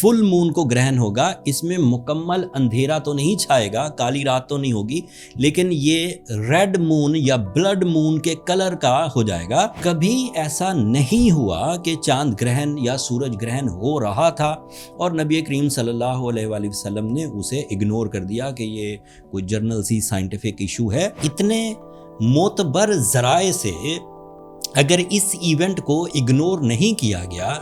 فل مون کو گرہن ہوگا، اس میں مکمل اندھیرا تو نہیں چھائے گا، کالی رات تو نہیں ہوگی، لیکن یہ ریڈ مون یا بلڈ مون کے کلر کا ہو جائے گا۔ کبھی ایسا نہیں ہوا کہ چاند گرہن یا سورج گرہن ہو رہا تھا اور نبی کریم صلی اللہ علیہ وآلہ وسلم نے اسے اگنور کر دیا کہ یہ کوئی جرنل سی سائنٹیفک ایشو ہے۔ اتنے معتبر ذرائع سے اگر اس ایونٹ کو اگنور نہیں کیا گیا،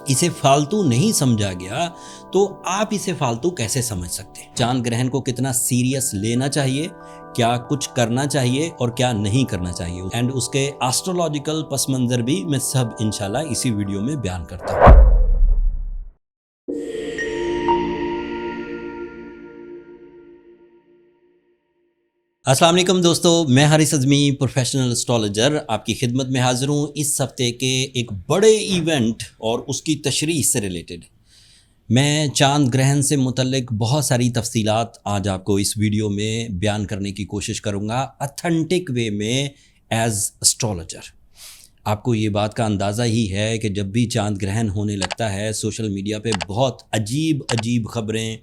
اسے فالتو نہیں سمجھا گیا، تو آپ اسے فالتو کیسے سمجھ سکتے ہیں؟ چاند گرہن کو کتنا سیریس لینا چاہیے، کیا کچھ کرنا چاہیے اور کیا نہیں کرنا چاہیے، اینڈ اس کے ایسٹرولوجیکل پس منظر بھی میں سب انشاءاللہ اسی ویڈیو میں بیان کرتا ہوں۔ السلام علیکم دوستو، میں حارث اعظمی پروفیشنل اسٹرالوجر آپ کی خدمت میں حاضر ہوں اس ہفتے کے ایک بڑے ایونٹ اور اس کی تشریح سے ریلیٹڈ۔ میں چاند گرہن سے متعلق بہت ساری تفصیلات آج آپ کو اس ویڈیو میں بیان کرنے کی کوشش کروں گا اتھینٹک وے میں ایز اسٹرالوجر۔ آپ کو یہ بات کا اندازہ ہی ہے کہ جب بھی چاند گرہن ہونے لگتا ہے سوشل میڈیا پہ بہت عجیب خبریں،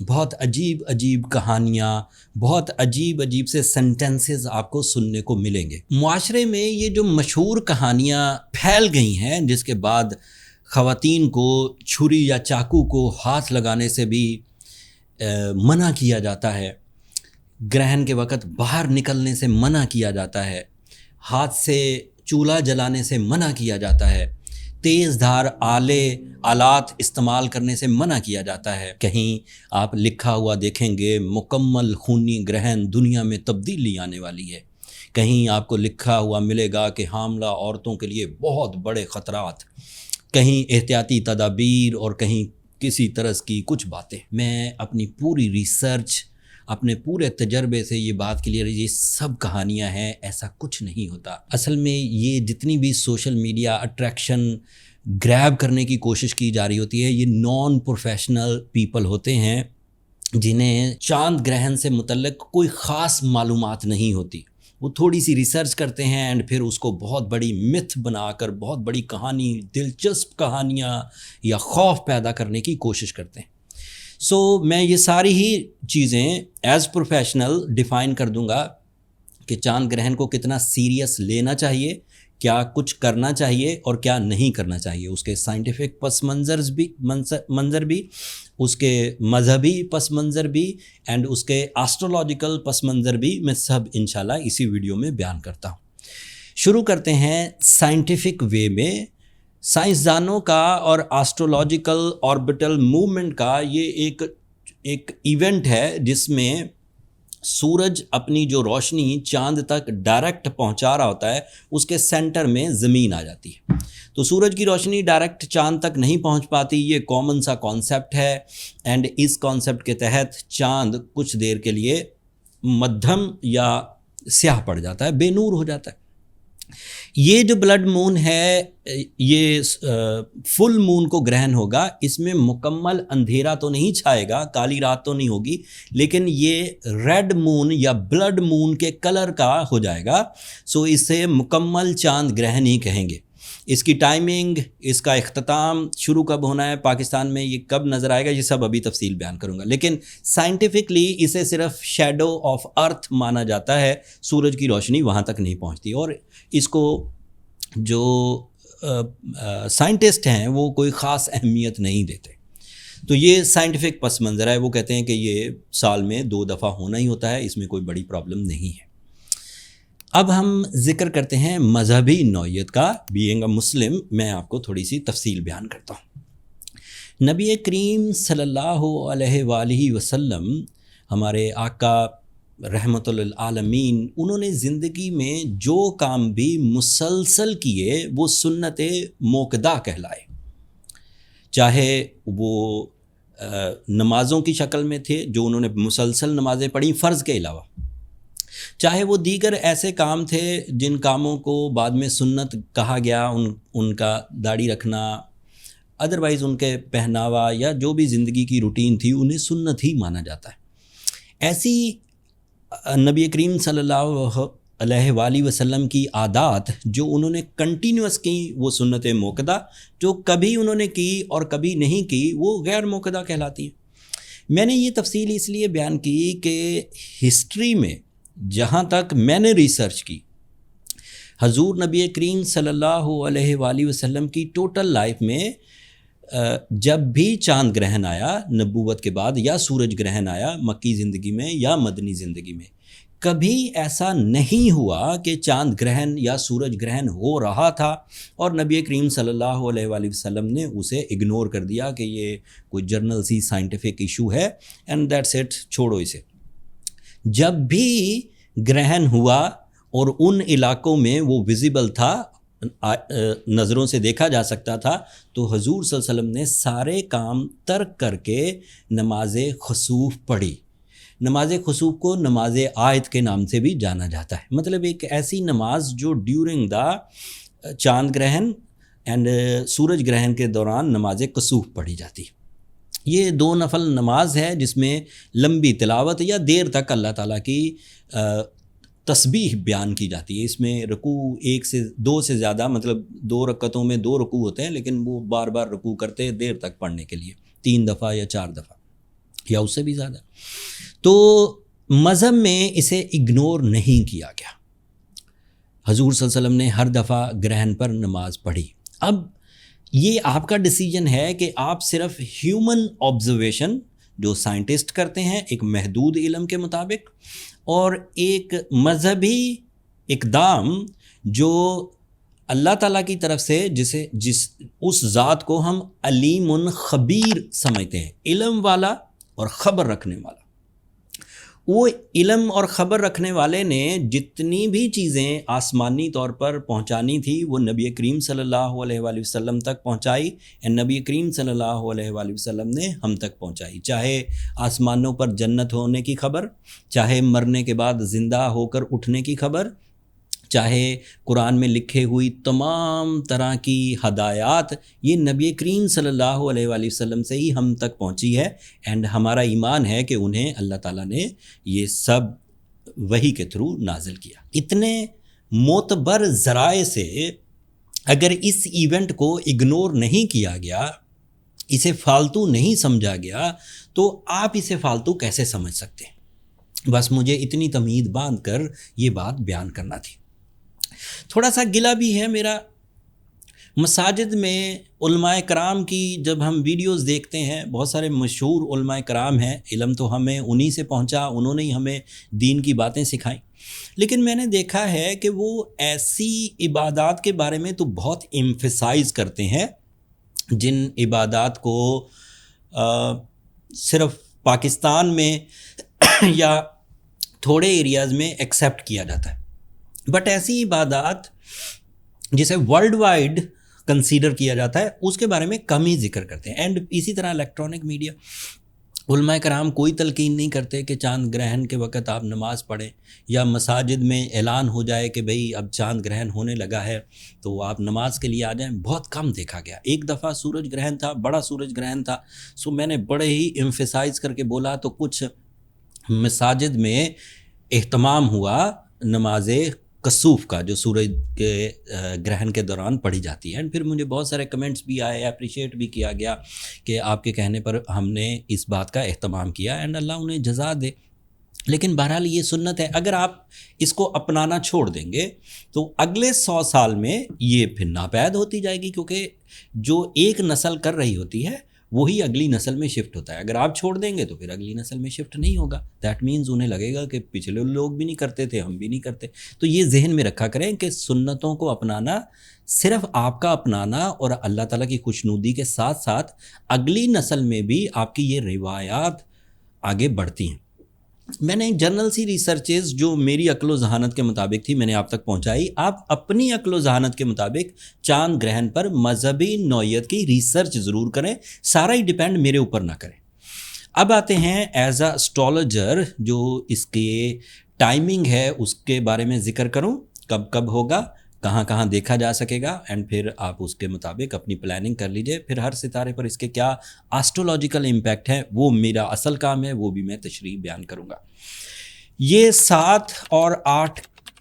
بہت عجیب کہانیاں، بہت عجیب سے سینٹنسز آپ کو سننے کو ملیں گے۔ معاشرے میں یہ جو مشہور کہانیاں پھیل گئی ہیں جس کے بعد خواتین کو چھری یا چاقو کو ہاتھ لگانے سے بھی منع کیا جاتا ہے، گرہن کے وقت باہر نکلنے سے منع کیا جاتا ہے، ہاتھ سے چولہا جلانے سے منع کیا جاتا ہے، تیز دھار آلات استعمال کرنے سے منع کیا جاتا ہے۔ کہیں آپ لکھا ہوا دیکھیں گے مکمل خونی گرہن دنیا میں تبدیلی آنے والی ہے، کہیں آپ کو لکھا ہوا ملے گا کہ حاملہ عورتوں کے لیے بہت بڑے خطرات، کہیں احتیاطی تدابیر اور کہیں کسی طرح کی کچھ باتیں۔ میں اپنی پوری ریسرچ، اپنے پورے تجربے سے یہ بات کلیئر ہے، یہ سب کہانیاں ہیں، ایسا کچھ نہیں ہوتا۔ اصل میں یہ جتنی بھی سوشل میڈیا اٹریکشن گریب کرنے کی کوشش کی جا رہی ہوتی ہے، یہ نان پروفیشنل پیپل ہوتے ہیں جنہیں چاند گرہن سے متعلق کوئی خاص معلومات نہیں ہوتی۔ وہ تھوڑی سی ریسرچ کرتے ہیں اینڈ پھر اس کو بہت بڑی متھ بنا کر بہت بڑی کہانی، دلچسپ کہانیاں یا خوف پیدا کرنے کی کوشش کرتے ہیں۔ میں یہ ساری ہی چیزیں ایز پروفیشنل ڈیفائن کر دوں گا کہ چاند گرہن کو کتنا سیریس لینا چاہیے، کیا کچھ کرنا چاہیے اور کیا نہیں کرنا چاہیے، اس کے سائنٹیفک پس منظر بھی، اس کے مذہبی پس منظر بھی اینڈ اس کے ایسٹرولوجیکل پس منظر بھی میں سب انشاءاللہ اسی ویڈیو میں بیان کرتا ہوں۔ شروع کرتے ہیں سائنٹیفک وے میں۔ سائنسدانوں کا اور ایسٹرولوجیکل آربٹل موومنٹ کا یہ ایک ایونٹ ہے جس میں سورج اپنی جو روشنی چاند تک ڈائریکٹ پہنچا رہا ہوتا ہے، اس کے سینٹر میں زمین آ جاتی ہے، تو سورج کی روشنی ڈائریکٹ چاند تک نہیں پہنچ پاتی۔ یہ کامن سا کانسیپٹ ہے اینڈ اس کانسیپٹ کے تحت چاند کچھ دیر کے لیے مدھم یا سیاہ پڑ جاتا ہے، بے نور ہو جاتا ہے۔ یہ جو بلڈ مون ہے، یہ فل مون کو گرہن ہوگا، اس میں مکمل اندھیرا تو نہیں چھائے گا، کالی رات تو نہیں ہوگی، لیکن یہ ریڈ مون یا بلڈ مون کے کلر کا ہو جائے گا، اسے مکمل چاند گرہن ہی کہیں گے۔ اس کی ٹائمنگ، اس کا اختتام شروع کب ہونا ہے، پاکستان میں یہ کب نظر آئے گا، یہ سب ابھی تفصیل بیان کروں گا، لیکن سائنٹیفکلی اسے صرف شیڈو آف ارتھ مانا جاتا ہے، سورج کی روشنی وہاں تک نہیں پہنچتی، اور اس کو جو سائنٹسٹ ہیں وہ کوئی خاص اہمیت نہیں دیتے۔ تو یہ سائنٹیفک پس منظر ہے، وہ کہتے ہیں کہ یہ سال میں 2 دفعہ ہونا ہی ہوتا ہے، اس میں کوئی بڑی پرابلم نہیں ہے۔ اب ہم ذکر کرتے ہیں مذہبی نوعیت کا۔ بینگ اے مسلم میں آپ کو تھوڑی سی تفصیل بیان کرتا ہوں۔ نبی کریم صلی اللہ علیہ وآلہ وسلم، ہمارے آقا رحمت للعالمین، انہوں نے زندگی میں جو کام بھی مسلسل کیے وہ سنت موقدہ کہلائے، چاہے وہ نمازوں کی شکل میں تھے جو انہوں نے مسلسل نمازیں پڑھی فرض کے علاوہ، چاہے وہ دیگر ایسے کام تھے جن کاموں کو بعد میں سنت کہا گیا، ان کا داڑھی رکھنا، ادروائز ان کے پہناوا یا جو بھی زندگی کی روٹین تھی انہیں سنت ہی مانا جاتا ہے۔ ایسی نبی کریم صلی اللہ علیہ وآلہ وسلم کی عادات جو انہوں نے کنٹینیوس کی وہ سنت موقدہ، جو کبھی انہوں نے کی اور کبھی نہیں کی وہ غیر موقدہ کہلاتی ہیں۔ میں نے یہ تفصیل اس لیے بیان کی کہ ہسٹری میں جہاں تک میں نے ریسرچ کی، حضور نبی کریم صلی اللہ علیہ وآلہ وسلم کی ٹوٹل لائف میں جب بھی چاند گرہن آیا نبوت کے بعد، یا سورج گرہن آیا مکی زندگی میں یا مدنی زندگی میں، کبھی ایسا نہیں ہوا کہ چاند گرہن یا سورج گرہن ہو رہا تھا اور نبی کریم صلی اللہ علیہ وآلہ وسلم نے اسے اگنور کر دیا کہ یہ کوئی جرنل سی سائنٹیفک ایشو ہے اینڈ دیٹس اٹ، چھوڑو اسے۔ جب بھی گرہن ہوا اور ان علاقوں میں وہ ویزیبل تھا، نظروں سے دیکھا جا سکتا تھا، تو حضور صلی اللہ علیہ وسلم نے سارے کام ترک کر کے نماز خسوف پڑھی۔ نماز خسوف کو نماز آیت کے نام سے بھی جانا جاتا ہے، مطلب ایک ایسی نماز جو ڈیورنگ دا چاند گرہن اینڈ سورج گرہن کے دوران نماز کسوف پڑھی جاتی ہے۔ یہ 2 نفل نماز ہے جس میں لمبی تلاوت یا دیر تک اللہ تعالیٰ کی تسبیح بیان کی جاتی ہے۔ اس میں رکوع 1 سے 2 سے زیادہ، مطلب 2 رکعتوں میں 2 رکوع ہوتے ہیں، لیکن وہ بار بار رکوع کرتے ہیں دیر تک پڑھنے کے لیے، 3 دفعہ یا 4 دفعہ یا اس سے بھی زیادہ۔ تو مذہب میں اسے اگنور نہیں کیا گیا، حضور صلی اللہ علیہ وسلم نے ہر دفعہ گرہن پر نماز پڑھی۔ اب یہ آپ کا ڈیسیجن ہے کہ آپ صرف ہیومن آبزرویشن جو سائنٹسٹ کرتے ہیں ایک محدود علم کے مطابق، اور ایک مذہبی اقدام جو اللہ تعالیٰ کی طرف سے اس ذات کو ہم علیم خبیر سمجھتے ہیں، علم والا اور خبر رکھنے والا۔ وہ علم اور خبر رکھنے والے نے جتنی بھی چیزیں آسمانی طور پر پہنچانی تھی وہ نبی کریم صلی اللہ علیہ وآلہ وسلم تک پہنچائی، اور نبی کریم صلی اللہ علیہ وآلہ وسلم نے ہم تک پہنچائی، چاہے آسمانوں پر جنت ہونے کی خبر، چاہے مرنے کے بعد زندہ ہو کر اٹھنے کی خبر، چاہے قرآن میں لکھے ہوئی تمام طرح کی ہدایات، یہ نبی کریم صلی اللہ علیہ وآلہ وسلم سے ہی ہم تک پہنچی ہے، اینڈ ہمارا ایمان ہے کہ انہیں اللہ تعالیٰ نے یہ سب وحی کے تھرو نازل کیا۔ اتنے معتبر ذرائع سے اگر اس ایونٹ کو اگنور نہیں کیا گیا، اسے فالتو نہیں سمجھا گیا، تو آپ اسے فالتو کیسے سمجھ سکتے ہیں؟ بس مجھے اتنی تمہید باندھ کر یہ بات بیان کرنا تھی۔ تھوڑا سا گلہ بھی ہے میرا، مساجد میں علماء کرام کی جب ہم ویڈیوز دیکھتے ہیں، بہت سارے مشہور علماء کرام ہیں، علم تو ہمیں انہی سے پہنچا، انہوں نے ہی ہمیں دین کی باتیں سکھائیں، لیکن میں نے دیکھا ہے کہ وہ ایسی عبادات کے بارے میں تو بہت ایمفیسائز کرتے ہیں جن عبادات کو صرف پاکستان میں یا تھوڑے ایریاز میں ایکسیپٹ کیا جاتا ہے، بٹ ایسی عبادات جسے ورلڈ وائڈ کنسیڈر کیا جاتا ہے اس کے بارے میں کم ہی ذکر کرتے ہیں۔ اینڈ اسی طرح الیکٹرانک میڈیا، علماء کرام کوئی تلقین نہیں کرتے کہ چاند گرہن کے وقت آپ نماز پڑھیں، یا مساجد میں اعلان ہو جائے کہ بھئی اب چاند گرہن ہونے لگا ہے تو آپ نماز کے لیے آ جائیں، بہت کم دیکھا گیا۔ ایک دفعہ سورج گرہن تھا، بڑا سورج گرہن تھا، سو میں نے بڑے ہی ایمفیسائز کر کے بولا، تو کچھ مساجد میں اہتمام ہوا نماز کسوف کا جو سورج کے گرہن کے دوران پڑھی جاتی ہے، اینڈ پھر مجھے بہت سارے کمنٹس بھی آئے، اپریشیٹ بھی کیا گیا کہ آپ کے کہنے پر ہم نے اس بات کا اہتمام کیا، اینڈ اللہ انہیں جزا دے۔ لیکن بہرحال یہ سنت ہے، اگر آپ اس کو اپنانا چھوڑ دیں گے تو اگلے 100 سال میں یہ پھر ناپید ہوتی جائے گی، کیونکہ جو ایک نسل کر رہی ہوتی ہے وہی اگلی نسل میں شفٹ ہوتا ہے۔ اگر آپ چھوڑ دیں گے تو پھر اگلی نسل میں شفٹ نہیں ہوگا، دیٹ مینز انہیں لگے گا کہ پچھلے لوگ بھی نہیں کرتے تھے، ہم بھی نہیں کرتے۔ تو یہ ذہن میں رکھا کریں کہ سنتوں کو اپنانا صرف آپ کا اپنانا اور اللہ تعالیٰ کی خوشنودی کے ساتھ ساتھ اگلی نسل میں بھی آپ کی یہ روایات آگے بڑھتی ہیں۔ میں نے جرنل سی ریسرچز جو میری عقل و ذہانت کے مطابق تھی میں نے آپ تک پہنچائی، آپ اپنی عقل و ذہانت کے مطابق چاند گرہن پر مذہبی نوعیت کی ریسرچ ضرور کریں، سارا ہی ڈیپینڈ میرے اوپر نہ کریں۔ اب آتے ہیں ایز اے اسٹرالوجر، جو اس کے ٹائمنگ ہے اس کے بارے میں ذکر کروں، کب کب ہوگا، کہاں کہاں دیکھا جا سکے گا، اینڈ پھر آپ اس کے مطابق اپنی پلاننگ کر لیجئے۔ پھر ہر ستارے پر اس کے کیا آسٹرولوجیکل امپیکٹ ہے وہ میرا اصل کام ہے، وہ بھی میں تشریح بیان کروں گا۔ یہ 7 اور 8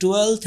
12th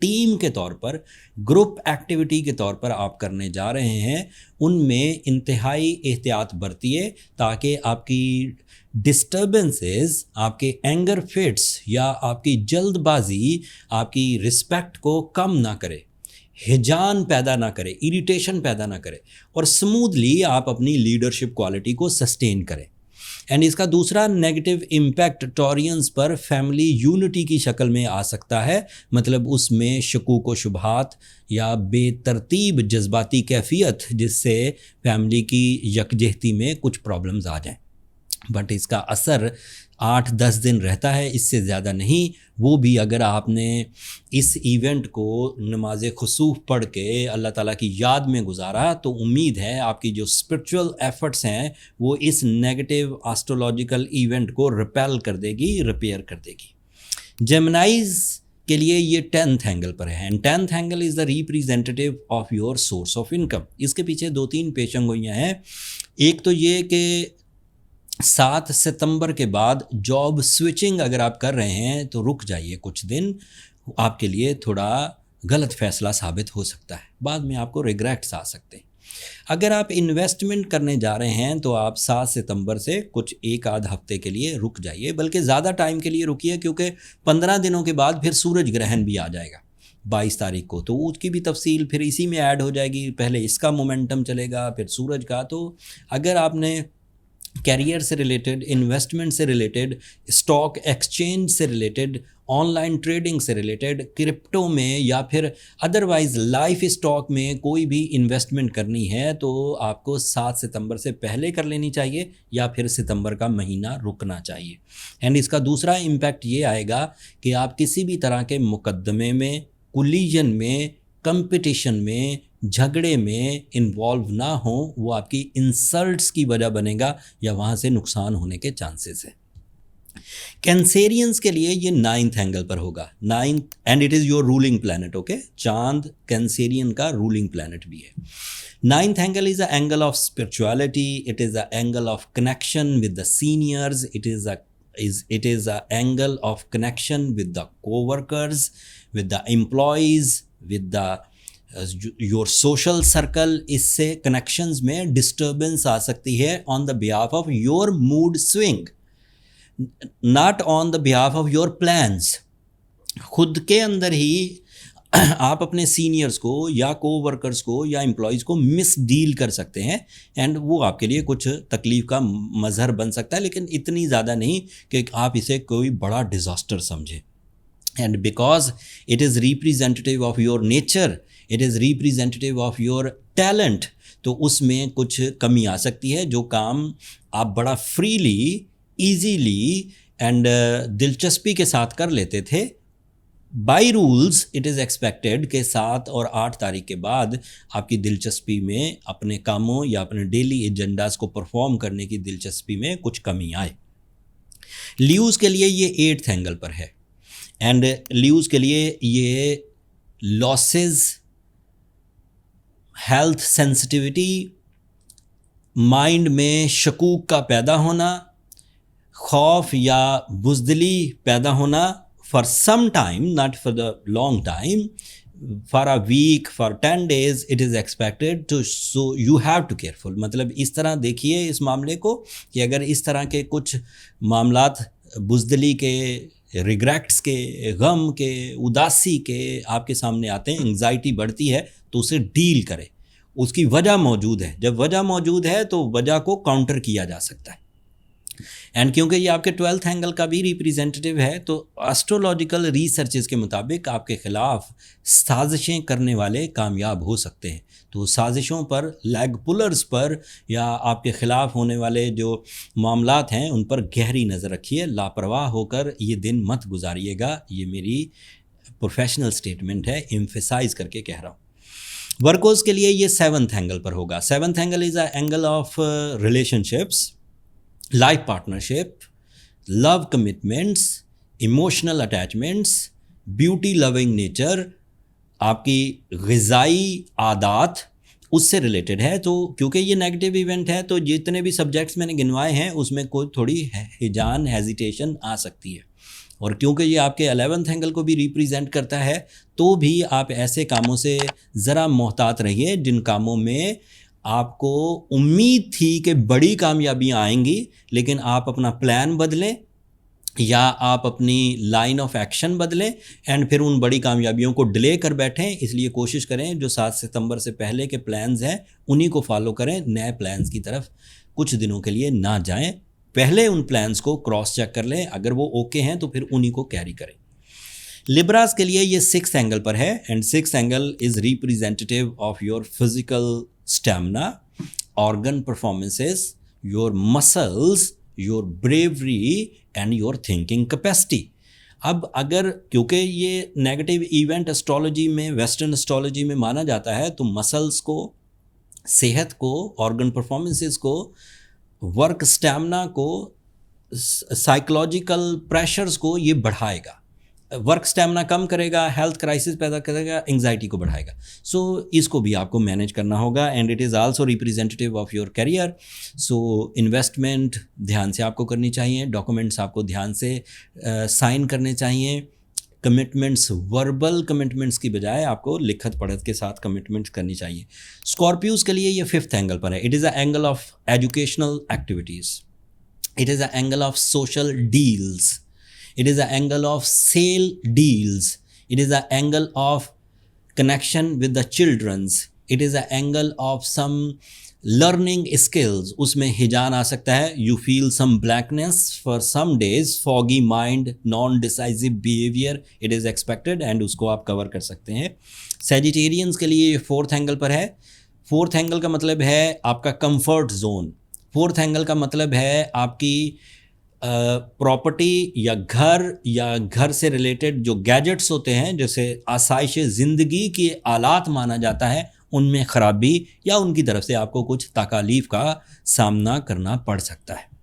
ٹیم کے طور پر، گروپ ایکٹیویٹی کے طور پر آپ کرنے جا رہے ہیں، ان میں انتہائی احتیاط برتیے تاکہ آپ کی ڈسٹربنسز، آپ کے اینگر فٹس یا آپ کی جلد بازی آپ کی رسپیکٹ کو کم نہ کرے، ہیجان پیدا نہ کرے، اریٹیشن پیدا نہ کرے، اور سموتھلی آپ اپنی لیڈرشپ کوالٹی کو سسٹین کریں۔ اینڈ اس کا دوسرا نیگیٹو امپیکٹ ٹورینز پر فیملی یونٹی کی شکل میں آ سکتا ہے، مطلب اس میں شکوک و شبہات یا بے ترتیب جذباتی کیفیت، جس سے فیملی کی یکجہتی میں کچھ پرابلمز آ جائیں۔ بٹ اس کا اثر 8-10 دن رہتا ہے، اس سے زیادہ نہیں، وہ بھی اگر آپ نے اس ایونٹ کو نماز خسوف پڑھ کے اللہ تعالیٰ کی یاد میں گزارا تو امید ہے آپ کی جو اسپرچول ایفرٹس ہیں وہ اس نیگیٹو آسٹرولوجیکل ایونٹ کو ریپیل کر دے گی، ریپیئر کر دے گی۔ جیمنائز کے لیے یہ 10th اینگل پر ہے، and 10th angle is the representative of your source of income. اس کے پیچھے 2-3 پیشن گوئیاں ہیں۔ ایک تو یہ کہ 7 ستمبر کے بعد جاب سوئچنگ اگر آپ کر رہے ہیں تو رک جائیے کچھ دن، آپ کے لیے تھوڑا غلط فیصلہ ثابت ہو سکتا ہے، بعد میں آپ کو ریگریٹس آ سکتے ہیں۔ اگر آپ انویسٹمنٹ کرنے جا رہے ہیں تو آپ 7 ستمبر سے کچھ 1-8 ہفتے کے لیے رک جائیے، بلکہ زیادہ ٹائم کے لیے رکیے، کیونکہ 15 دنوں کے بعد پھر سورج گرہن بھی آ جائے گا 22 تاریخ کو، تو اس کی بھی تفصیل پھر اسی میں ایڈ ہو جائے گی، پہلے اس کا مومنٹم چلے گا پھر سورج کا۔ تو اگر آپ نے کیریئر سے ریلیٹڈ، انویسٹمنٹ سے ریلیٹڈ، اسٹاک ایکسچینج سے ریلیٹڈ، آن لائن ٹریڈنگ سے ریلیٹڈ، کرپٹو میں یا پھر ادروائز لائف اسٹاک میں کوئی بھی انویسٹمنٹ کرنی ہے تو آپ کو 7 ستمبر سے پہلے کر لینی چاہیے یا پھر ستمبر کا مہینہ رکنا چاہیے۔ اینڈ اس کا دوسرا امپیکٹ یہ آئے گا کہ آپ کسی بھی طرح کے مقدمے میں، کولیجن میں، کمپٹیشن میں، جھگڑے میں انوالو نہ ہوں، وہ آپ کی انسلٹس کی وجہ بنے گا یا وہاں سے نقصان ہونے کے چانسز ہیں۔ کینسیرینز کے لیے یہ 9th اینگل پر ہوگا، 9th and it is your ruling planet, okay, چاند کینسیرین کا رولنگ پلانٹ بھی ہے۔ 9th angle is a angle of spirituality, it is a angle of connection with the seniors, it is a angle of connection with the coworkers, with the employees, with the your social circle. اس سے connections میں disturbance آ سکتی ہے on the behalf of your mood swing, not on the behalf of your plans. خود کے اندر ہی آپ اپنے سینئرز کو یا کو ورکرز کو یا امپلائیز کو مس ڈیل کر سکتے ہیں، اینڈ وہ آپ کے لیے کچھ تکلیف کا مظہر بن سکتا ہے، لیکن اتنی زیادہ نہیں کہ آپ اسے کوئی بڑا ڈیزاسٹر سمجھیں۔ And because it is representative of your nature, it is representative of your talent, تو اس میں کچھ کمی آ سکتی ہے۔ جو کام آپ بڑا فریلی، ایزیلی اینڈ دلچسپی کے ساتھ کر لیتے تھے، by rules it is expected کہ 7 اور 8 تاریخ کے بعد آپ کی دلچسپی میں اپنے کاموں یا اپنے ڈیلی ایجنڈاز کو پرفارم کرنے کی دلچسپی میں کچھ کمی آئے۔ لیوز کے لیے یہ 8th اینگل پر ہے، اینڈ لیوز کے لیے یہ لاسز، ہیلتھ سینسٹیوٹی، مائنڈ میں شکوک کا پیدا ہونا، خوف یا بزدلی پیدا ہونا، for some time, not for the long time, for a week, for 10 days it is expected to, so you have to careful. مطلب اس طرح دیکھیے اس معاملے کو کہ اگر اس طرح کے کچھ معاملات بزدلی کے، ریگریٹس کے، غم کے، اداسی کے آپ کے سامنے آتے ہیں، انگزائٹی بڑھتی ہے، تو اسے ڈیل کرے، اس کی وجہ موجود ہے، جب وجہ موجود ہے تو وجہ کو کاؤنٹر کیا جا سکتا ہے۔ اینڈ کیونکہ یہ آپ کے 12th اینگل کا بھی ریپریزنٹیو ہے، تو اسٹرولوجیکل ریسرچز کے مطابق آپ کے خلاف سازشیں کرنے والے کامیاب ہو سکتے ہیں۔ تو سازشوں پر، لیگ پلرز پر یا آپ کے خلاف ہونے والے جو معاملات ہیں ان پر گہری نظر رکھیے، لاپرواہ ہو کر یہ دن مت گزاریے گا، یہ میری پروفیشنل سٹیٹمنٹ ہے، ایمفیسائز کر کے کہہ رہا ہوں۔ ورکوز کے لیے یہ 7th اینگل پر ہوگا۔ 7th angle is a angle of relationships, life partnership, love commitments, emotional attachments, beauty loving nature, آپ کی غذائی عادات اس سے ریلیٹڈ ہے۔ تو کیونکہ یہ نیگیٹو ایونٹ ہے تو جتنے بھی سبجیکٹس میں نے گنوائے ہیں اس میں کوئی تھوڑی ہیجان، ہیزیٹیشن آ سکتی ہے۔ اور کیونکہ یہ آپ کے 11th اینگل کو بھی ریپریزنٹ کرتا ہے تو بھی آپ ایسے کاموں سے ذرا محتاط رہیے جن کاموں میں آپ کو امید تھی کہ بڑی کامیابیاں آئیں گی، لیکن آپ اپنا پلان بدلیں یا آپ اپنی لائن آف ایکشن بدلیں اینڈ پھر ان بڑی کامیابیوں کو ڈیلے کر بیٹھیں. اس لیے کوشش کریں جو 7 ستمبر سے پہلے کے پلانز ہیں انہی کو فالو کریں، نئے پلانز کی طرف کچھ دنوں کے لیے نہ جائیں. پہلے ان پلانز کو کراس چیک کر لیں، اگر وہ اوکے ہیں تو پھر انہی کو کیری کریں. لبراز کے لیے یہ 6 اینگل پر ہے and 6 angle is representative of your physical stamina, organ performances, your muscles, your bravery and your thinking capacity. اب اگر کیونکہ یہ نیگیٹو ایونٹ اسٹرالوجی میں، ویسٹرن اسٹرالوجی میں مانا جاتا ہے، تو مسلز کو، صحت کو، آرگن پرفارمنسز کو، ورک اسٹیمنا کو، سائیکولوجیکل پریشرز کو یہ بڑھائے گا. ورک اسٹیمنا کم کرے گا، ہیلتھ کرائسس پیدا کرے گا، انگزائٹی کو بڑھائے گا. سو اس کو بھی آپ کو مینیج کرنا ہوگا and it is also representative of your career. So investment دھیان سے آپ کو کرنی چاہیے، ڈاکومنٹس آپ کو دھیان سے سائن کرنے چاہیے. کمٹمنٹس، وربل کمٹمنٹس کی بجائے آپ کو لکھت پڑھت کے ساتھ کمٹمنٹس کرنی چاہیے. اسکارپیوز کے لیے یہ 5th اینگل پر ہے. It is a angle of educational activities, it is a angle of social deals, it is an angle of sale deals, it is an angle of connection with the children's, it is an angle of some learning skills. اس میں ہجان آ سکتا ہے. you feel some blackness for some days, foggy mind, non-decisive behavior it is expected and اس کو آپ کور کر سکتے ہیں. Sagittarians کے لیے یہ 4th اینگل پر ہے. 4th اینگل کا مطلب ہے آپ کا کمفرٹ زون. 4th اینگل کا مطلب ہے آپ کی پراپرٹی یا گھر سے ریلیٹڈ جو گیجٹس ہوتے ہیں، جیسے آسائش زندگی کے آلات مانا جاتا ہے، ان میں خرابی یا ان کی طرف سے آپ کو کچھ تکالیف کا سامنا کرنا پڑ سکتا ہے.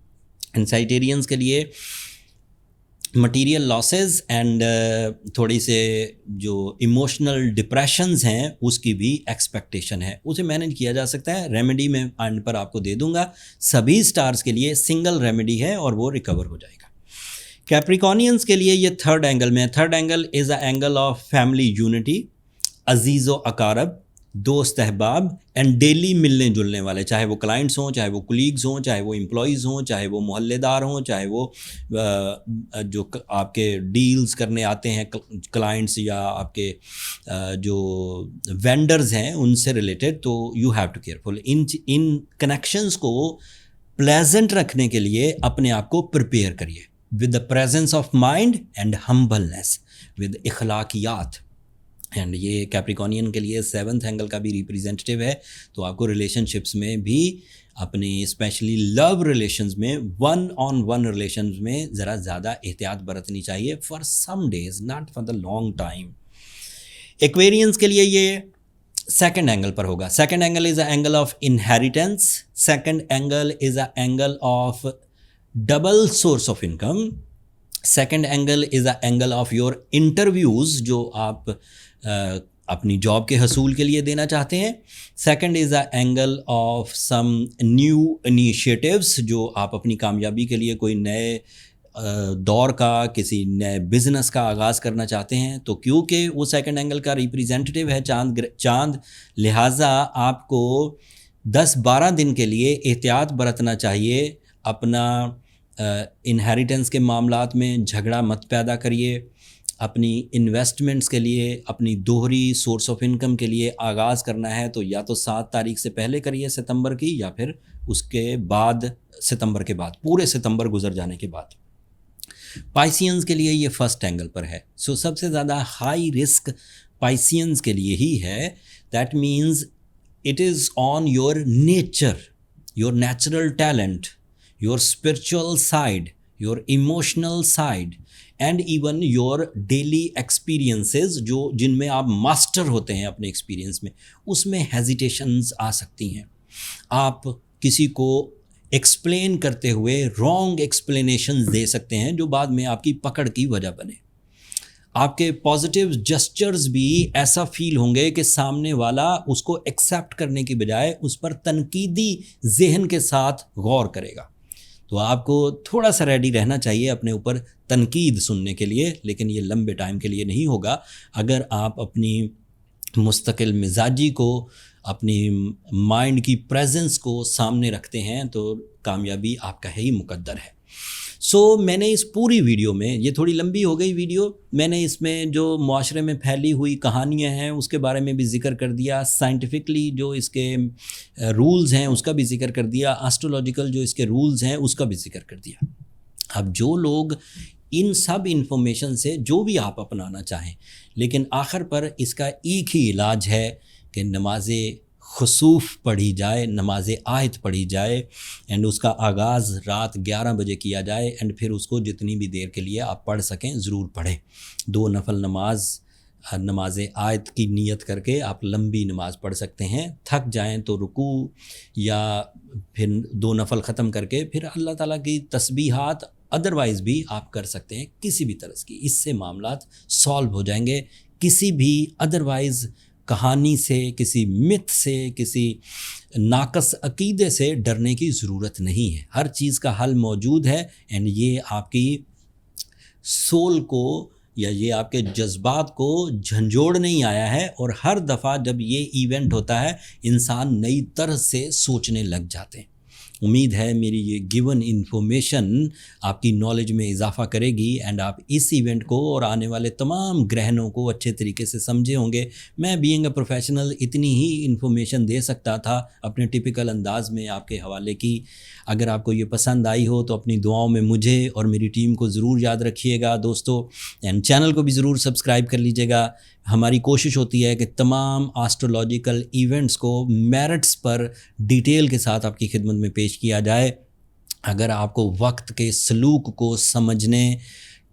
انسائٹیرینز کے لیے مٹیریل لاسز اینڈ تھوڑی سے جو ایموشنل ڈپریشنز ہیں اس کی بھی ایکسپیکٹیشن ہے. اسے مینیج کیا جا سکتا ہے. ریمیڈی میں اینڈ پر آپ کو دے دوں گا. سبھی سٹارز کے لیے سنگل ریمیڈی ہے اور وہ ریکور ہو جائے گا. کیپریکونینز کے لیے یہ 3rd اینگل میں. 3rd angle is a angle of family unity, عزیز و اقارب، دوست احباب اینڈ ڈیلی ملنے جلنے والے، چاہے وہ کلائنٹس ہوں، چاہے وہ کولیگز ہوں، چاہے وہ امپلائیز ہوں، چاہے وہ محلے دار ہوں، چاہے وہ جو آپ کے ڈیلز کرنے آتے ہیں کلائنٹس یا آپ کے جو وینڈرز ہیں ان سے ریلیٹڈ. تو یو ہیو ٹو کیئرفل. ان کنیکشنز کو پلیزنٹ رکھنے کے لیے اپنے آپ کو پریپیئر کریے with the presence of mind and humbleness, with اخلاقیات. اینڈ یہ کیپریکونین کے لیے 7th اینگل کا بھی ریپریزنٹیو ہے. تو آپ کو ریلیشن شپس میں بھی اپنی اسپیشلی لو ریلیشنز میں، 1-on-1 ریلیشنز میں ذرا زیادہ احتیاط برتنی چاہیے for some days, not for the long time. Aquarians کے لیے یہ 2nd اینگل پر ہوگا. 2nd angle is a angle of inheritance. 2nd angle is a angle of double source of income. 2nd angle is a angle of your interviews جو آپ اپنی job کے حصول کے لیے دینا چاہتے ہیں. 2nd is a angle of some new initiatives جو آپ اپنی کامیابی کے لیے کوئی نئے دور کا، کسی نئے بزنس کا آغاز کرنا چاہتے ہیں. تو کیونکہ وہ 2nd اینگل کا ریپریزنٹیو ہے چاند، لہٰذا آپ کو 10-12 دن کے لیے احتیاط برتنا چاہیے. اپنا انہیریٹنس کے معاملات میں جھگڑا مت پیدا کریے. اپنی انویسٹمنٹس کے لیے، اپنی دوہری سورس آف انکم کے لیے آغاز کرنا ہے تو یا تو 7 تاریخ سے پہلے کریے ستمبر کی، یا پھر اس کے بعد ستمبر کے بعد، پورے ستمبر گزر جانے کے بعد. پائسینز کے لیے یہ 1st اینگل پر ہے. سو سب سے زیادہ ہائی رسک پائسینز کے لیے ہی ہے. That means it is on your nature, your natural talent, your spiritual side, your emotional side and even your daily experiences جن میں آپ ماسٹر ہوتے ہیں اپنے ایکسپیرینس میں، اس میں ہیزیٹیشنز آ سکتی ہیں. آپ کسی کو ایکسپلین کرتے ہوئے رانگ ایکسپلینیشنز دے سکتے ہیں جو بعد میں آپ کی پکڑ کی وجہ بنے. آپ کے پازیٹیو جسچرز بھی ایسا فیل ہوں گے کہ سامنے والا اس کو ایکسیپٹ کرنے کی بجائے اس پر تنقیدی ذہن کے ساتھ غور کرے گا. تو آپ کو تھوڑا سا ریڈی رہنا چاہیے اپنے اوپر تنقید سننے کے لیے، لیکن یہ لمبے ٹائم کے لیے نہیں ہوگا۔ اگر آپ اپنی مستقل مزاجی کو، اپنی مائنڈ کی پریزنس کو سامنے رکھتے ہیں تو کامیابی آپ کا ہی مقدر ہے۔ میں نے اس پوری ویڈیو میں، یہ تھوڑی لمبی ہو گئی ویڈیو، میں نے اس میں جو معاشرے میں پھیلی ہوئی کہانیاں ہیں اس کے بارے میں بھی ذکر کر دیا، سائنٹیفکلی جو اس کے رولز ہیں اس کا بھی ذکر کر دیا، ایسٹرولوجیکل جو اس کے رولز ہیں اس کا بھی ذکر کر دیا۔ اب جو لوگ ان سب انفارمیشن سے جو بھی آپ اپنانا چاہیں، لیکن آخر پر اس کا ایک ہی علاج ہے کہ نماز خسوف پڑھی جائے، نماز آیت پڑھی جائے، اینڈ اس کا آغاز رات 11 بجے کیا جائے، اینڈ پھر اس کو جتنی بھی دیر کے لیے آپ پڑھ سکیں ضرور پڑھیں۔ 2 نفل نماز آیت کی نیت کر کے آپ لمبی نماز پڑھ سکتے ہیں، تھک جائیں تو رکوع یا پھر 2 نفل ختم کر کے پھر اللہ تعالیٰ کی تسبیحات ادروائز بھی آپ کر سکتے ہیں کسی بھی طرح کی، اس سے معاملات سالو ہو جائیں گے۔ کسی بھی ادروائز کہانی سے، کسی مت سے، کسی ناقص عقیدے سے ڈرنے کی ضرورت نہیں ہے، ہر چیز کا حل موجود ہے، اینڈ یہ آپ کی سول کو یا یہ آپ کے جذبات کو جھنجھوڑ نہیں آیا ہے، اور ہر دفعہ جب یہ ایونٹ ہوتا ہے انسان نئی طرح سے سوچنے لگ جاتے ہیں۔ امید ہے میری یہ گیون انفارمیشن آپ کی نالج میں اضافہ کرے گی، اینڈ آپ اس ایونٹ کو اور آنے والے تمام گرہنوں کو اچھے طریقے سے سمجھے ہوں گے۔ میں بینگ اے پروفیشنل اتنی ہی انفارمیشن دے سکتا تھا اپنے ٹپیکل انداز میں آپ کے حوالے کی۔ اگر آپ کو یہ پسند آئی ہو تو اپنی دعاؤں میں مجھے اور میری ٹیم کو ضرور یاد رکھیے گا دوستو، اینڈ چینل کو بھی ضرور سبسکرائب کر لیجیے گا۔ ہماری کوشش ہوتی ہے کہ تمام آسٹرولوجیکل ایونٹس کو میرٹس پر ڈیٹیل کے ساتھ آپ کی خدمت میں پیش کیا جائے۔ اگر آپ کو وقت کے سلوک کو سمجھنے،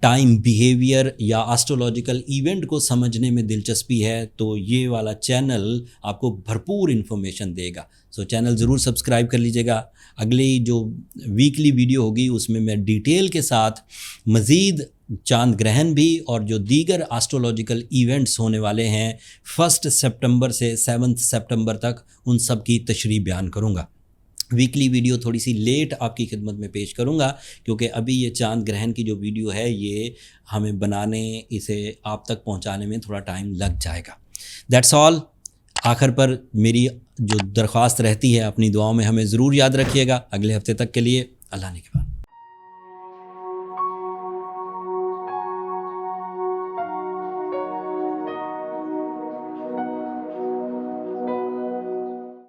ٹائم بیہیویئر یا آسٹرولوجیکل ایونٹ کو سمجھنے میں دلچسپی ہے تو یہ والا چینل آپ کو بھرپور انفارمیشن دے گا۔ چینل ضرور سبسکرائب کر لیجیے گا۔ اگلی جو ویکلی ویڈیو ہوگی اس میں ڈیٹیل کے ساتھ مزید چاند گرہن بھی اور جو دیگر آسٹرولوجیکل ایونٹس ہونے والے ہیں 1 سپٹمبر سے 7 سپٹمبر تک، ان سب کی تشریح بیان کروں گا۔ ویکلی ویڈیو تھوڑی سی لیٹ آپ کی خدمت میں پیش کروں گا کیونکہ ابھی یہ چاند گرہن کی جو ویڈیو ہے یہ ہمیں بنانے، اسے آپ تک پہنچانے میں تھوڑا ٹائم لگ جائے گا۔ That's all. آخر پر میری جو درخواست رہتی ہے، اپنی دعاؤں میں ہمیں ضرور یاد رکھیے گا۔ اگلے ہفتے تک کے لیے اللہ نے کے بعد۔